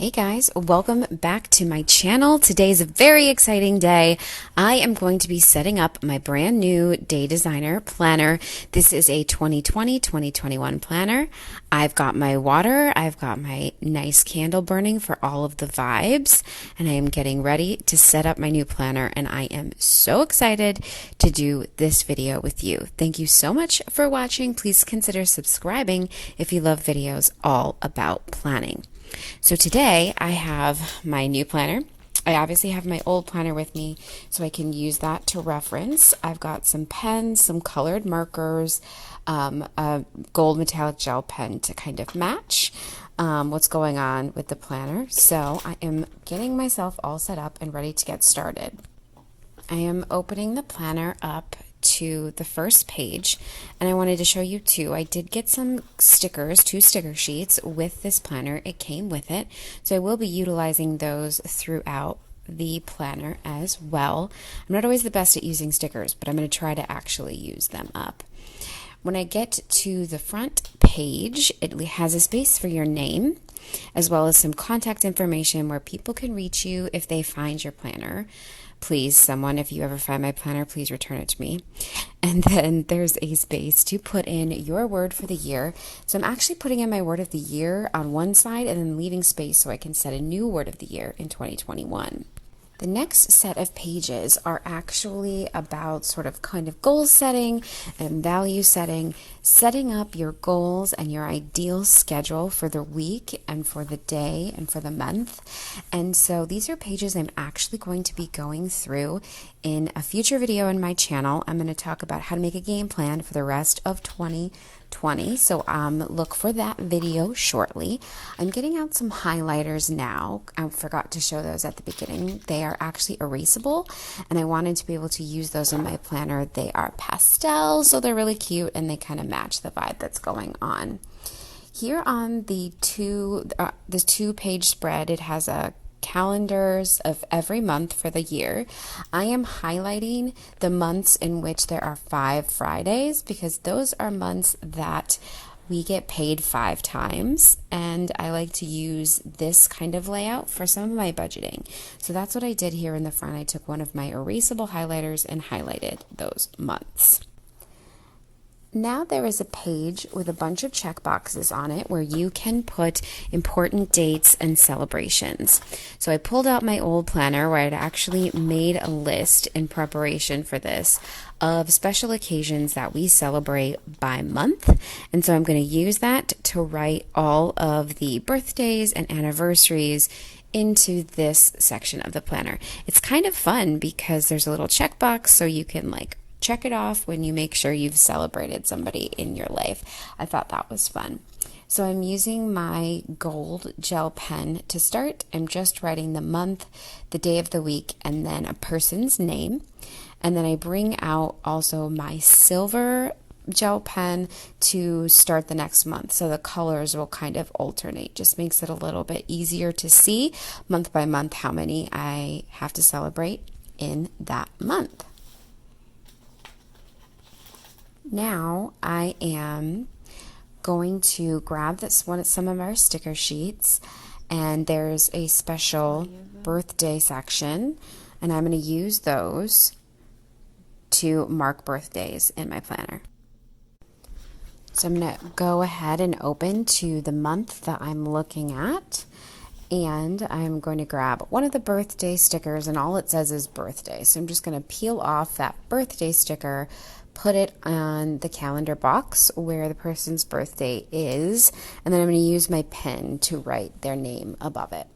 Hey guys, welcome back to my channel. Today's a very exciting day. I am going to be setting up my brand new Day Designer planner. This is a 2020-2021 planner. I've got my water, I've got my nice candle burning for all of the vibes, and I am getting ready to set up my new planner, and I am so excited to do this video with you. Thank you so much for watching. Please consider subscribing if you love videos all about planning. So today I have my new planner. I obviously have my old planner with me so I can use that to reference. I've got some pens, some colored markers, a gold metallic gel pen to kind of match what's going on with the planner. So I am getting myself all set up and ready to get started. I am opening the planner up to the first page, and I wanted to show you two. I did get some stickers, 2 sticker sheets with this planner. It came with it, so I will be utilizing those throughout the planner as well. I'm not always the best at using stickers, but I'm going to try to actually use them up. When I get to the front page, it has a space for your name, as well as some contact information where people can reach you if they find your planner. Please, someone, if you ever find my planner, please return it to me. And then there's a space to put in your word for the year. So I'm actually putting in my word of the year on one side and then leaving space so I can set a new word of the year in 2021. The next set of pages are actually about sort of kind of goal setting and value setting, setting up your goals and your ideal schedule for the week and for the day and for the month. And so these are pages I'm actually going to be going through in a future video on my channel. I'm going to talk about how to make a game plan for the rest of 2020. So look for that video shortly. I'm getting out some highlighters now. I forgot to show those at the beginning. They are actually erasable, and I wanted to be able to use those in my planner. They are pastel, so they're really cute, and they kind of match the vibe that's going on. Here on the two-page spread, it has a calendars of every month for the year. I am highlighting the months in which there are 5 Fridays because those are months that we get paid 5 times, and I like to use this kind of layout for some of my budgeting. So that's what I did here in the front. I took one of my erasable highlighters and highlighted those months. Now there is a page with a bunch of check boxes on it where you can put important dates and celebrations. So I pulled out my old planner where I'd actually made a list in preparation for this of special occasions that we celebrate by month. And so I'm going to use that to write all of the birthdays and anniversaries into this section of the planner. It's kind of fun because there's a little checkbox so you can check it off when you make sure you've celebrated somebody in your life. I thought that was fun. So I'm using my gold gel pen to start. I'm just writing the month, the day of the week, and then a person's name. And then I bring out also my silver gel pen to start the next month. So the colors will kind of alternate. Just makes it a little bit easier to see month by month how many I have to celebrate in that month. Now I am going to grab some of our sticker sheets, and there's a special birthday section, and I'm going to use those to mark birthdays in my planner. So I'm going to go ahead and open to the month that I'm looking at, and I'm going to grab one of the birthday stickers, and all it says is birthday. So I'm just going to peel off that birthday sticker, put it on the calendar box where the person's birthday is, and then I'm going to use my pen to write their name above it.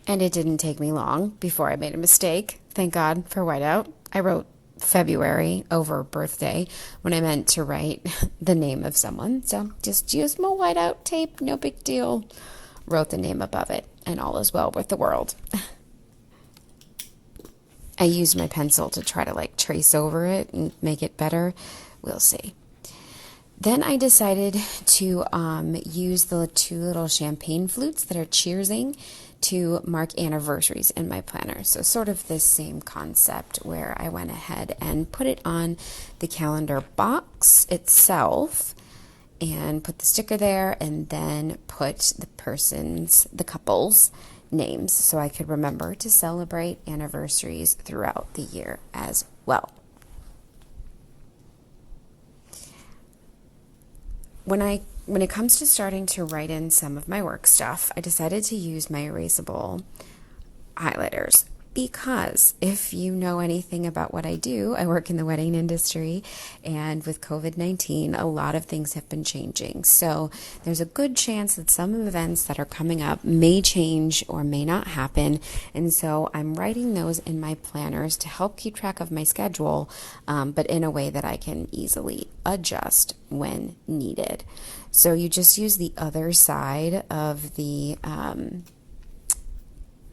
And it didn't take me long before I made a mistake. Thank God for whiteout. I wrote February over birthday when I meant to write the name of someone. So just use my whiteout tape, no big deal. Wrote the name above it, and all is well with the world. I used my pencil to try to trace over it and make it better. We'll see. Then I decided to use the 2 little champagne flutes that are cheersing to mark anniversaries in my planner. So sort of this same concept where I went ahead and put it on the calendar box itself and put the sticker there, and then put the couple's names so I could remember to celebrate anniversaries throughout the year as well. When it comes to starting to write in some of my work stuff, I decided to use my erasable highlighters, because if you know anything about what I do, I work in the wedding industry, and with COVID-19, a lot of things have been changing. So there's a good chance that some events that are coming up may change or may not happen. And so I'm writing those in my planners to help keep track of my schedule, but in a way that I can easily adjust when needed. So you just use the other side of the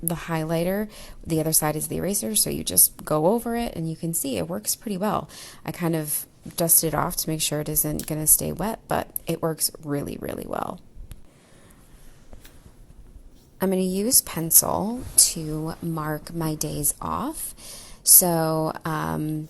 highlighter. The other side is the eraser, so you just go over it and you can see it works pretty well. I kind of dusted it off to make sure it isn't going to stay wet, but it works really, really well. I'm going to use pencil to mark my days off. So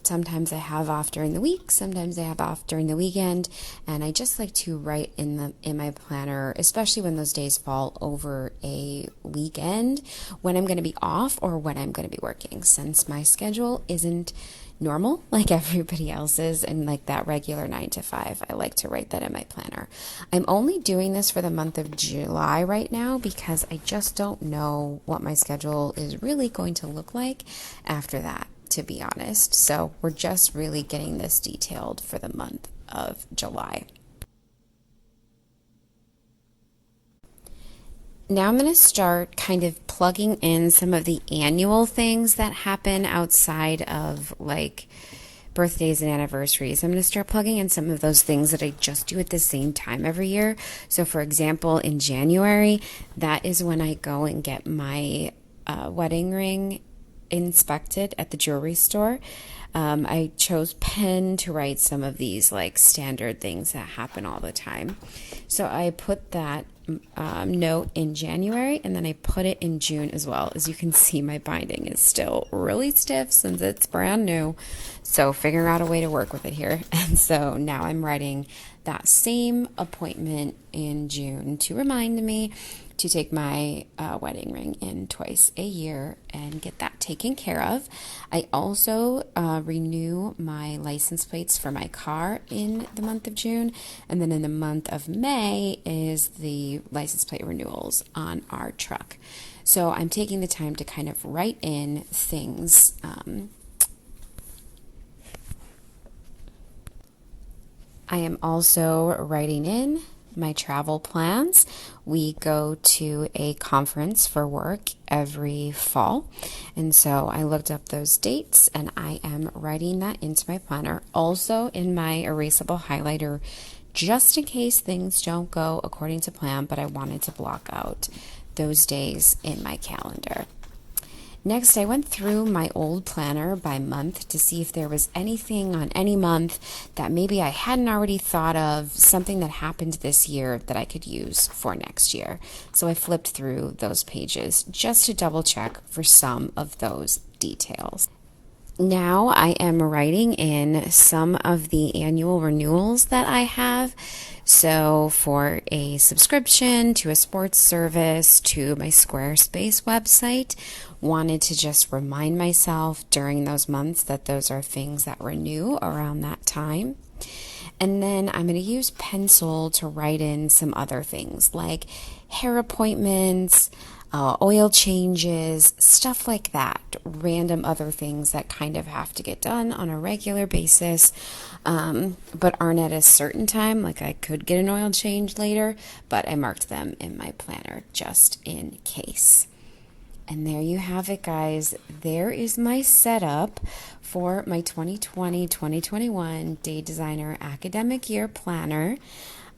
sometimes I have off during the week, sometimes I have off during the weekend, and I just like to write in my planner, especially when those days fall over a weekend, when I'm going to be off or when I'm going to be working, since my schedule isn't normal like everybody else's and like that regular 9 to 5. I like to write that in my planner. I'm only doing this for the month of July right now because I just don't know what my schedule is really going to look like after that, to be honest. So we're just really getting this detailed for the month of July. Now I'm going to start kind of plugging in some of the annual things that happen outside of like birthdays and anniversaries. I'm going to start plugging in some of those things that I just do at the same time every year. So for example, in January, that is when I go and get my wedding ring inspected at the jewelry store. I chose pen to write some of these like standard things that happen all the time. So I put that note in January, and then I put it in June as well. As you can see, my binding is still really stiff since it's brand new. So figuring out a way to work with it here. And so now I'm writing that same appointment in June to remind me to take my wedding ring in twice a year and get that taken care of. I also renew my license plates for my car in the month of June, and then in the month of May is the license plate renewals on our truck. So I'm taking the time to kind of write in things. I am also writing in my travel plans. We go to a conference for work every fall, and so I looked up those dates and I am writing that into my planner, also in my erasable highlighter, just in case things don't go according to plan, but I wanted to block out those days in my calendar. Next, I went through my old planner by month to see if there was anything on any month that maybe I hadn't already thought of, something that happened this year that I could use for next year. So I flipped through those pages just to double check for some of those details. Now I am writing in some of the annual renewals that I have. So for a subscription to a sports service, to my Squarespace website, wanted to just remind myself during those months that those are things that renew around that time. And then I'm going to use pencil to write in some other things like hair appointments, oil changes, stuff like that, random other things that kind of have to get done on a regular basis, but aren't at a certain time. Like I could get an oil change later, but I marked them in my planner just in case. And there you have it, guys. There is my setup for my 2020-2021 Day Designer Academic Year Planner.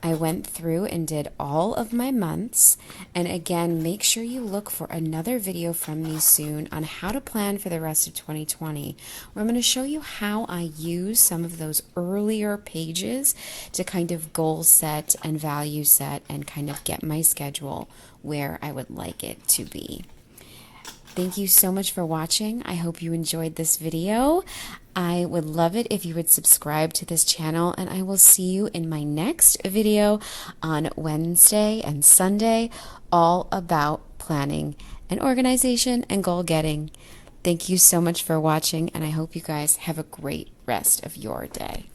I went through and did all of my months. And again, make sure you look for another video from me soon on how to plan for the rest of 2020, where I'm going to show you how I use some of those earlier pages to kind of goal set and value set and kind of get my schedule where I would like it to be. Thank you so much for watching. I hope you enjoyed this video. I would love it if you would subscribe to this channel, and I will see you in my next video on Wednesday and Sunday, all about planning and organization and goal getting. Thank you so much for watching, and I hope you guys have a great rest of your day.